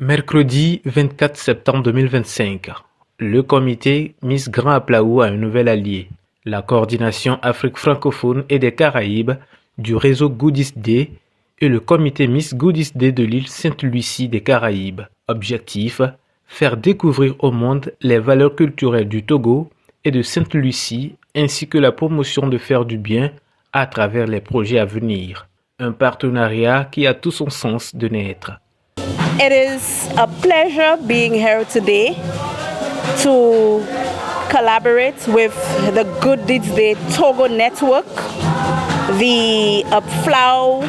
Mercredi 24 septembre 2025, le comité Miss Grand Aplaou a un nouvel allié, la coordination Afrique francophone et des Caraïbes du réseau Goodies Day et le comité Miss Goodies Day de l'île Sainte-Lucie des Caraïbes. Objectif, faire découvrir au monde les valeurs culturelles du Togo et de Sainte-Lucie ainsi que la promotion de faire du bien à travers les projets à venir. Un partenariat qui a tout son sens de naître. It is a pleasure being here today to collaborate with the Good Deeds Day Togo Network, the FLAO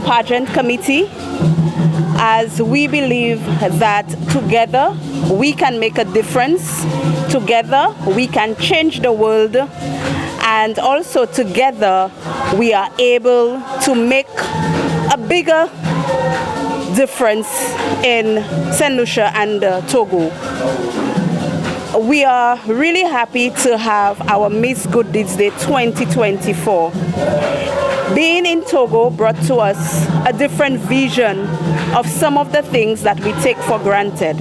Pageant Committee, as we believe that together we can make a difference, together we can change the world, and also together we are able to make a bigger difference in Saint Lucia and Togo. We are really happy to have our Miss Good Deeds Day 2024. Being in Togo brought to us a different vision of some of the things that we take for granted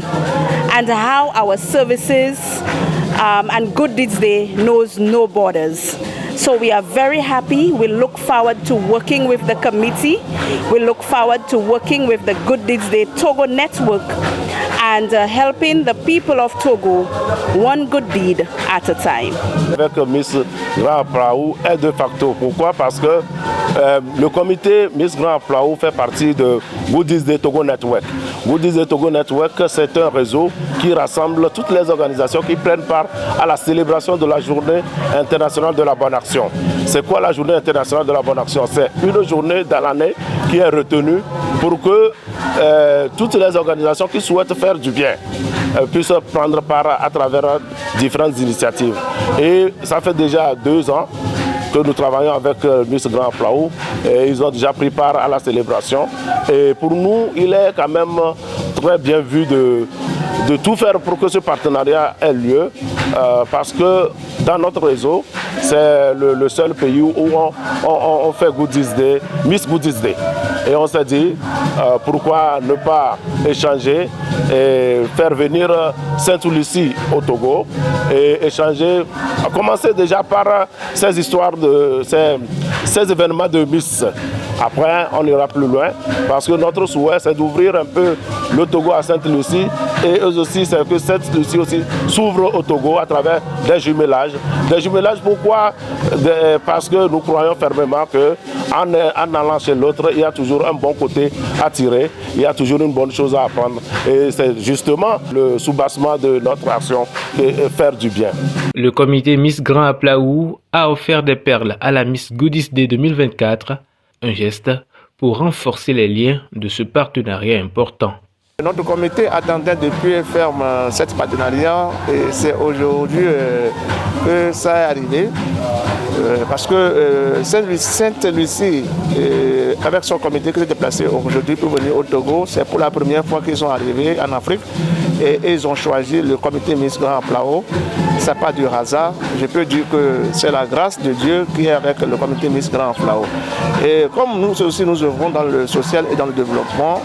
and how our services and Good Deeds Day knows no borders. So we are very happy. We look forward to working with the committee. We look forward to working with the Good Deeds Day Togo Network and helping the people of Togo one good deed at a time. Avec Miss Grand Aplaou est de facto. Pourquoi? Parce que le comité Miss Grand Aplaou fait partie de Goodies Day Togo Network. Goodies Day Togo Network, c'est un réseau qui rassemble toutes les organisations qui prennent part à la célébration de la Journée internationale de la bonne action. C'est quoi la Journée internationale de la bonne action? C'est une journée dans l'année qui est retenue pour que toutes les organisations qui souhaitent faire du bien puissent prendre part à travers différentes initiatives. Et ça fait déjà 2 ans que nous travaillons avec Miss Grand Aplaou et ils ont déjà pris part à la célébration. Et pour nous, il est quand même très bien vu de tout faire pour que ce partenariat ait lieu parce que dans notre réseau, c'est le seul pays où on fait Goodies Day, Miss Goodies Day. Et on s'est dit, pourquoi ne pas échanger et faire venir Sainte-Lucie au Togo et échanger, à commencer déjà par ces histoires, ces événements de Miss. Après, on ira plus loin parce que notre souhait, c'est d'ouvrir un peu le Togo à Sainte-Lucie et eux aussi, c'est que Sainte-Lucie aussi s'ouvre au Togo à travers des jumelages. Des jumelages, pourquoi? Parce que nous croyons fermement qu'en allant chez l'autre, il y a toujours un bon côté à tirer, il y a toujours une bonne chose à apprendre. Et c'est justement le soubassement de notre action, faire du bien. Le comité Miss Grand Aplaou a offert des perles à la Miss Goodies Day 2024, un geste pour renforcer les liens de ce partenariat important. Notre comité attendait depuis ferme cet partenariat et c'est aujourd'hui que ça est arrivé. Parce que Sainte-Lucie, avec son comité qui s'est déplacé aujourd'hui pour venir au Togo, c'est pour la première fois qu'ils sont arrivés en Afrique et ils ont choisi le comité Miss Grand Aplaou. Ce n'est pas du hasard, je peux dire que c'est la grâce de Dieu qui est avec le comité Miss Grand Aplaou. Et comme nous aussi nous œuvrons dans le social et dans le développement,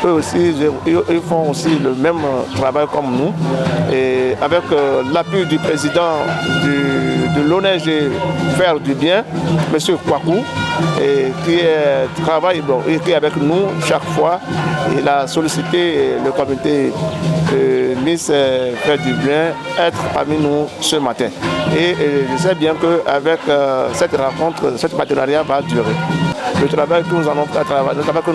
eux aussi ils font aussi le même travail comme nous. Et avec l'appui du président de l'ONG Faire du Bien, M. Kwaku, qui travaille et qui est avec nous chaque fois. Il a sollicité le comité Miss Faire du Bien être parmi nous ce matin. Et je sais bien qu'avec cette rencontre, ce partenariat va durer. Le travail que nous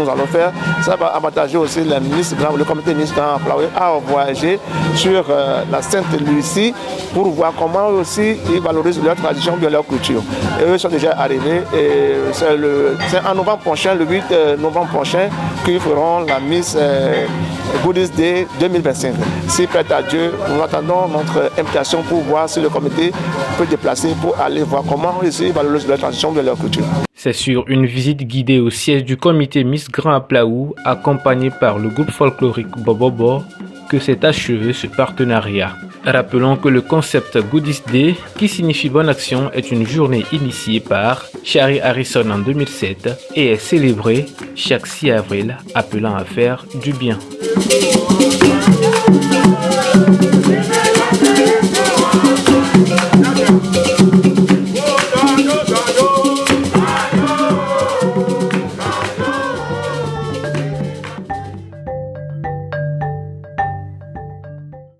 allons faire, ça va avantager aussi le comité Miss Grand Aplaou à voyager sur la Sainte-Lucie pour voir comment aussi ils valorisent leur tradition et leur culture. Et eux sont déjà arrivés et c'est en novembre prochain, le 8 novembre prochain, qu'ils feront la Miss Goodies Day 2025. Si prête à Dieu, nous attendons notre invitation pour voir si le comité peut déplacer pour aller voir comment ils valorisent leur tradition et leur culture. C'est sur une visite guidée au siège du comité Miss Grand Aplaou, accompagné par le groupe folklorique Bobobo, que s'est achevé ce partenariat. Rappelons que le concept Goodies Day, qui signifie bonne action, est une journée initiée par Shari Harrison en 2007 et est célébrée chaque 6 avril, appelant à faire du bien.